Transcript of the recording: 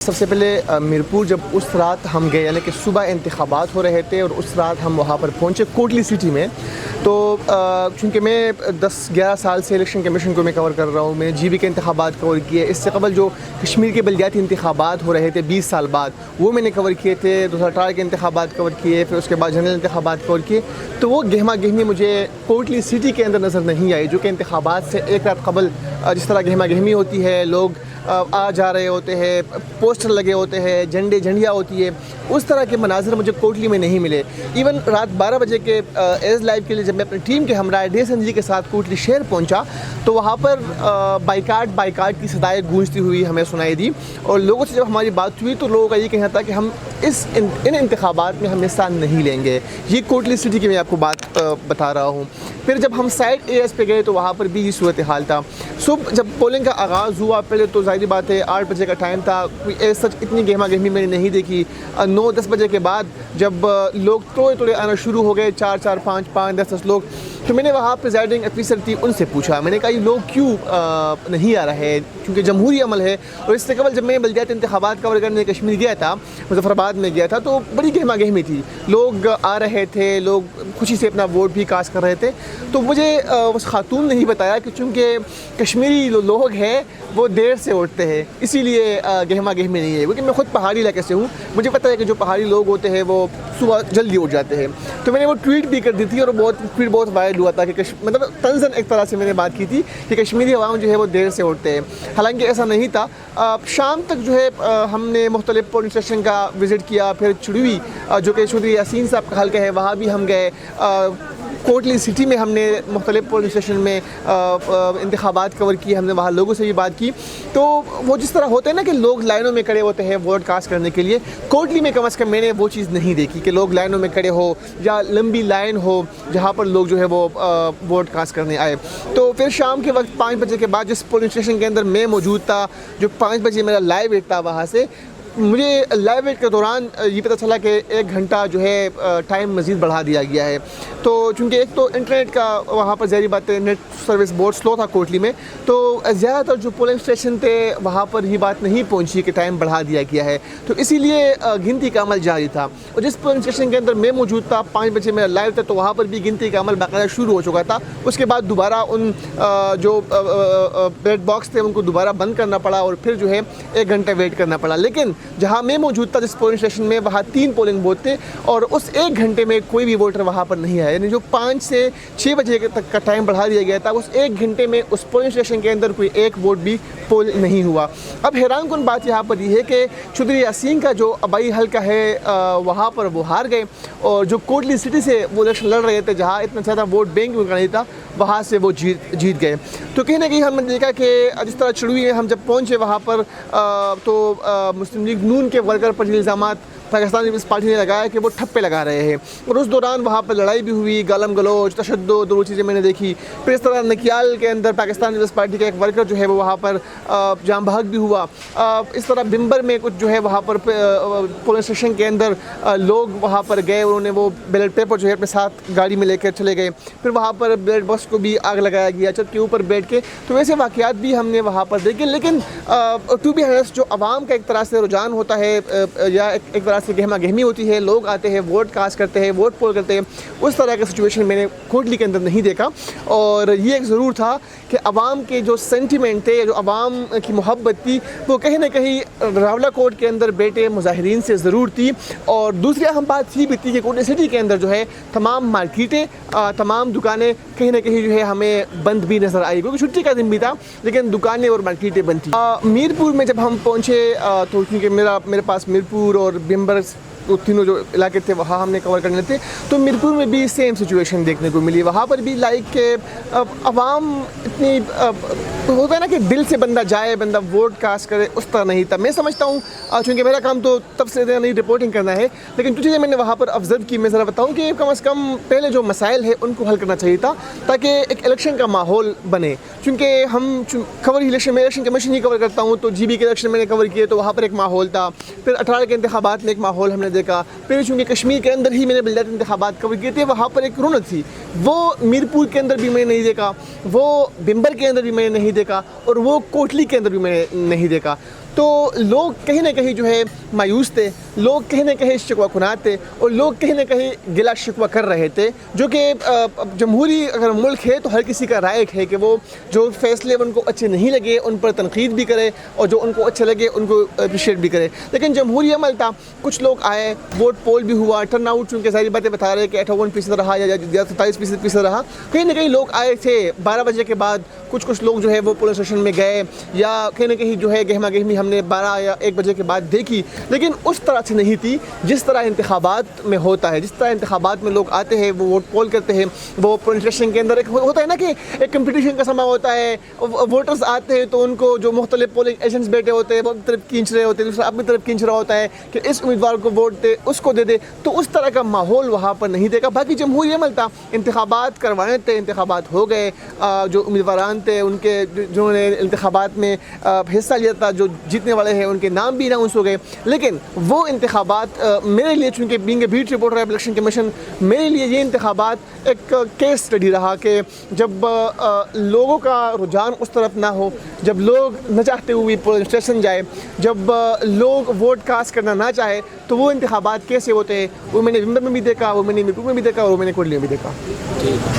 سب سے پہلے میرپور جب اس رات ہم گئے یعنی کہ صبح انتخابات ہو رہے تھے اور اس رات ہم وہاں پر پہنچے کوٹلی سٹی میں، تو چونکہ میں 10-11 سال سے الیکشن کمیشن کو میں کور کر رہا ہوں، میں جی بی کے انتخابات کور کیے، اس سے قبل جو کشمیر کے بلدیاتی انتخابات ہو رہے تھے 20 سال بعد وہ میں نے کور کیے تھے، 2018 کے انتخابات کور کیے، پھر اس کے بعد جنرل انتخابات کور کیے، تو وہ گہما گہمی مجھے کوٹلی سٹی کے اندر نظر نہیں آئی، جو کہ انتخابات سے ایک رات قبل جس طرح گہما گہمی ہوتی ہے، لوگ آ جا رہے ہوتے ہیں، پوسٹر لگے ہوتے ہیں، جھنڈیاں ہوتی ہے، اس طرح کے مناظر مجھے کوٹلی میں نہیں ملے۔ ایون رات 12 بجے کے ایز لائیو کے لیے جب میں اپنی ٹیم کے ہمراہ ڈیسن جی کے ساتھ کوٹلی شہر پہنچا تو وہاں پر بائیکاٹ کی صدائیں گونجتی ہوئی ہمیں سنائی دی، اور لوگوں سے جب ہماری بات ہوئی تو لوگوں کا یہ کہنا تھا کہ ہم ان انتخابات میں ہم حصہ نہیں لیں گے۔ یہ کوٹلی سٹی کی میں آپ کو بات بتا رہا ہوں۔ پھر جب ہم سائڈ ایریاز پہ گئے تو وہاں پر بھی یہ صورتحال تھا۔ صبح جب پولنگ کا آغاز ہوا پہلے تو ظاہری بات ہے 8 بجے کا ٹائم تھا، کوئی سچ اتنی گہما گہمی میں نے نہیں دیکھی۔ 9-10 بجے کے بعد جب لوگ توڑے آنا شروع ہو گئے، 4 5 10 لوگ، تو میں نے وہاں پریزائڈنگ افیسر تھی ان سے پوچھا، میں نے کہا یہ لوگ کیوں نہیں آ رہے، کیونکہ جمہوری عمل ہے۔ اور اس سے قبل جب میں بلدیاتی انتخابات کور کرنے کشمیر گیا تھا، مظفر آباد میں گیا تھا، تو بڑی گہما گہمی تھی، لوگ آ رہے تھے، لوگ خوشی سے اپنا ووٹ بھی کاسٹ کر رہے تھے۔ تو مجھے اس خاتون نے ہی بتایا کہ چونکہ کشمیری لوگ ہیں وہ دیر سے اٹھتے ہیں، اسی لیے گہما گہمی نہیں ہے، کیونکہ میں خود پہاڑی علاقے سے ہوں، مجھے پتہ ہے کہ جو پہاڑی لوگ ہوتے ہیں وہ صبح جلدی اٹھ جاتے ہیں۔ تو میں نے وہ ٹویٹ بھی کر دی تھی اور ٹویٹ بہت وائرل ہوا تھا کہ مطلب طنزاً ایک طرح سے میں نے بات کی تھی کہ کشمیری عوام جو ہے وہ دیر سے اٹھتے ہیں، حالانکہ ایسا نہیں تھا۔ شام تک جو ہے ہم نے مختلف پولنگ اسٹیشن کا وزٹ کیا، پھر چڑوی جو کہ چودھری یاسین صاحب کا حلقہ ہے وہاں بھی ہم گئے، کوٹلی سٹی میں ہم نے مختلف پولنگ اسٹیشن میں انتخابات کور کیے، ہم نے وہاں لوگوں سے بھی بات کی۔ تو وہ جس طرح ہوتے ہیں نا کہ لوگ لائنوں میں کھڑے ہوتے ہیں ووٹ کاسٹ کرنے کے لیے، کوٹلی میں کم از کم میں نے وہ چیز نہیں دیکھی کہ لوگ لائنوں میں کھڑے ہو یا لمبی لائن ہو جہاں پر لوگ جو ہے وہ ووٹ کاسٹ کرنے آئے۔ تو پھر شام کے وقت 5 بجے کے بعد جس پولنگ اسٹیشن کے اندر میں موجود تھا، جو 5 بجے میرا لائیو ویٹ تھا، وہاں سے مجھے لائیو ویٹ کے دوران یہ پتہ چلا کہ 1 گھنٹہ جو ہے ٹائم مزید بڑھا دیا گیا ہے۔ تو چونکہ ایک تو انٹرنیٹ کا وہاں پر ظاہری بات ہے نیٹ سروس بہت سلو تھا کوٹلی میں، تو زیادہ تر جو پولنگ اسٹیشن تھے وہاں پر یہ بات نہیں پہنچی کہ ٹائم بڑھا دیا گیا ہے، تو اسی لیے گنتی کا عمل جاری تھا۔ اور جس پولنگ اسٹیشن کے اندر میں موجود تھا 5 بجے میرا لائیو تھا، تو وہاں پر بھی گنتی کا عمل باقاعدہ شروع ہو چکا تھا۔ اس کے بعد دوبارہ ان جو بیلٹ باکس تھے ان کو دوبارہ بند کرنا پڑا اور پھر جو ہے 1 گھنٹہ ویٹ کرنا پڑا۔ لیکن جہاں میں موجود تھا جس پولنگ اسٹیشن میں، وہاں 3 پولنگ بوتھ تھے اور اس 1 گھنٹے میں کوئی بھی ووٹر وہاں پر نہیں آیا، یعنی جو 5 سے 6 بجے تک کا ٹائم بڑھا دیا گیا تھا، اس 1 گھنٹے میں اس پولنگ اسٹیشن کے اندر کوئی ایک ووٹ بھی پول نہیں ہوا۔ اب حیران کن بات یہاں پر یہ ہے کہ چودھری یاسین کا جو آبائی حلقہ ہے وہاں پر وہ ہار گئے، اور جو کوٹلی سٹی سے وہ الیکشن لڑ رہے تھے جہاں اتنا زیادہ ووٹ بینک ان کا نہیں تھا، وہاں سے وہ جیت گئے۔ تو کہیں نہ کہیں ہم نے دیکھا کہ جس طرح چڑوی میں ہم جب پہنچے وہاں پر تو مسلم لیگ نون کے ورکر پر الزامات پاکستان پیپلز پارٹی نے لگایا کہ وہ ٹھپے لگا رہے ہیں، اور اس دوران وہاں پر لڑائی بھی ہوئی، گالم گلوچ، تشدد، وہ چیزیں میں نے دیکھی۔ پھر اس طرح نکیال کے اندر پاکستان پیپلز پارٹی کا ایک ورکر جو ہے وہ وہاں پر جام بحق بھی ہوا۔ اس طرح بمبر میں کچھ جو ہے وہاں پر پولنگ اسٹیشن کے اندر لوگ وہاں پر گئے، انہوں نے وہ بیلٹ پیپر جو ہے اپنے ساتھ گاڑی میں لے کر چلے گئے، پھر وہاں پر بیلٹ باکس کو بھی آگ لگایا گیا چھت کے اوپر بیٹھ کے۔ تو ایسے واقعات بھی ہم نے وہاں پر دیکھے، لیکن ٹو بی ہانیسٹ جو عوام کا ایک طرح سے رجحان ہوتا ہے یا ایک طرح سے گہما گہمی ہوتی ہے، لوگ آتے ہیں ووٹ کاسٹ کرتے ہیں، ووٹ پول کرتے ہیں، اس طرح کا سچویشن میں نے کوٹلی کے اندر نہیں دیکھا۔ اور یہ ایک ضرور تھا کہ عوام کے جو سینٹیمنٹ تھے، جو عوام کی محبت تھی، وہ کہیں نہ کہیں راولہ کوٹ کے اندر بیٹے مظاہرین سے ضرور تھی۔ اور دوسری اہم بات یہ بھی تھی کہ کوٹلی سٹی کے اندر جو ہے تمام مارکیٹیں، تمام دکانیں کہیں نہ کہیں جو ہے ہمیں بند بھی نظر آئی، کیونکہ چھٹی کا دن بھی تھا لیکن دکانیں اور مارکیٹیں بند تھیں۔ میرپور میں جب ہم پہنچے تو کیونکہ میرے پاس میرپور اور بمبر تینوں جو علاقے تھے وہاں ہم نے کور کرنے تھے، تو میرپور میں بھی سیم سچویشن دیکھنے کو ملی۔ وہاں پر بھی لائک کہ عوام اتنی ہوتا ہے نا کہ دل سے بندہ جائے، بندہ ووٹ کاسٹ کرے، اس طرح نہیں تھا۔ میں سمجھتا ہوں چونکہ میرا کام تو تب سے نہیں رپورٹنگ کرنا ہے، لیکن جو چیزیں میں نے وہاں پر آبزرو کی میں ذرا بتاؤں کہ کم از کم پہلے جو مسائل ہیں ان کو حل کرنا چاہیے تھا تاکہ ایک الیکشن کا ماحول بنے۔ چونکہ ہم کور الیکشن میں الیکشن کمیشن ہی کور کرتا ہوں، تو جی بی کے الیکشن میں نے کور کیے تو وہاں پر ایک ماحول تھا، پھر 18 کے انتخابات میں ایک ماحول ہم نے دیکھا، پھر چونکہ کشمیر کے اندر ہی میں نے بلدیاتی انتخابات کور کیے تھے، وہاں پر ایک رونق تھی، وہ میرپور کے اندر بھی میں نے نہیں دیکھا، وہ بمبر کے اندر بھی میں نے نہیں دیکھا، اور وہ کوٹلی کے اندر بھی میں نے نہیں دیکھا۔ تو لوگ کہیں نہ کہیں جو ہے مایوس تھے, لوگ کہیں نہ کہیں شکوہ کنات تھے, اور لوگ کہیں نہ کہیں گلا شکوہ کر رہے تھے, جو کہ جمہوری اگر ملک ہے تو ہر کسی کا رائے ہے کہ وہ جو فیصلے ان کو اچھے نہیں لگے ان پر تنقید بھی کرے, اور جو ان کو اچھے لگے ان کو اپریشیٹ بھی کرے. لیکن جمہوری عمل تھا, کچھ لوگ آئے, ووٹ پول بھی ہوا, ٹرن آؤٹ چونکہ ساری باتیں بتا رہے کہ 58% رہا یا 27% رہا, کہیں نہ کہیں لوگ آئے تھے 12 بجے کے بعد. کچھ لوگ جو ہے وہ پولنگ اسٹیشن میں گئے, یا کہیں نہ کہیں جو ہے گہما گہمی ہم نے 12 یا 1 بجے کے بعد دیکھی, لیکن اس طرح سے نہیں تھی جس طرح انتخابات میں ہوتا ہے. جس طرح انتخابات میں لوگ آتے ہیں, وہ ووٹ پول کرتے ہیں, وہ پولنگ اسٹیشن کے اندر ایک ہوتا ہے نا کہ ایک کمپٹیشن کا سما ہوتا ہے, ووٹرز آتے ہیں تو ان کو جو مختلف پولنگ ایجنٹس بیٹھے ہوتے ہیں وہ اپنی طرف کھینچ رہے ہوتے ہیں, دوسرا اپنی طرف کھینچ رہا ہوتا ہے کہ اس امیدوار کو ووٹ دے, اس کو دے دے. تو اس طرح کا ماحول وہاں پر نہیں دیکھا. باقی جمہوری عمل تھا, انتخابات کروانے تھے, انتخابات ہو گئے, جو امیدواران تھے ان کے جنہوں نے انتخابات میں حصہ لیا تھا, جو جیتنے والے ہیں ان کے نام بھی اناؤنس ہو گئے. لیکن وہ انتخابات میرے لیے, چونکہ بینگ اے بیٹ رپورٹر ہے الیکشن کمیشن, میرے لیے یہ انتخابات ایک کیس اسٹڈی رہا کہ جب لوگوں کا رجحان اس طرف نہ ہو, جب لوگ نہ چاہتے ہوئے پولنگ اسٹیشن جائے, جب لوگ ووٹ کاسٹ کرنا نہ چاہے, تو وہ انتخابات کیسے ہوتے ہیں وہ میں نے ومبر میں بھی دیکھا, وہ میں نے میرپور میں بھی دیکھا, اور وہ میں نے کوٹلی میں بھی دیکھا.